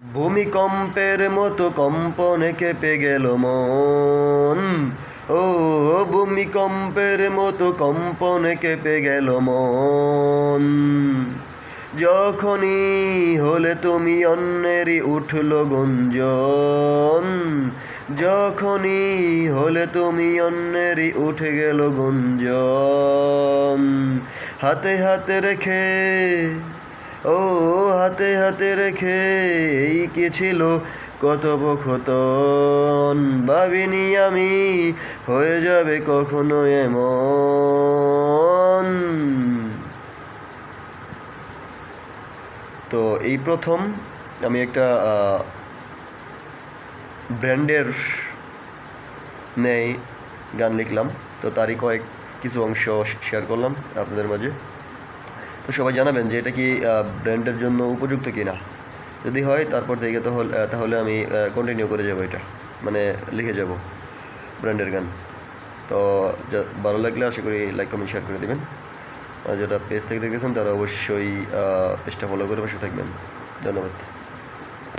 ভূমিকম্পের মতো কম্পনে কেঁপে গেল মন। ও ভূমিকম্পের মতো কম্পনে কেঁপে গেল মন। যখনই হলে তুমি অন্যেরই উঠল গুঞ্জন। যখনই হলে তুমি অন্যেরই উঠে গেল গুঞ্জন। হাতে হাতে রেখে হাতে হাতে রেখে এই কি ছিল কথোপকথন। ভাবিনি আমি হয়ে যাবে কখনো এমন। তো এই প্রথম আমি একটা ব্র্যান্ডের নেই গান লিখলাম, তো তারই কিছু অংশ শেয়ার করলাম আপনাদের মাঝে। তো সবাই জানাবেন যে এটা কি ব্র্যান্ডের জন্য উপযুক্ত কি না। যদি হয় তারপর থেকে তাহলে আমি কন্টিনিউ করে যাব, এটা মানে লিখে যাব ব্র্যান্ডের গান। তো ভালো লাগলে আশা করি লাইক কমেন্ট শেয়ার করে দেবেন। আর যারা পেজ থেকে দেখতেছেন তারা অবশ্যই পেজটা ফলো করে পাশে থাকবেন। ধন্যবাদ।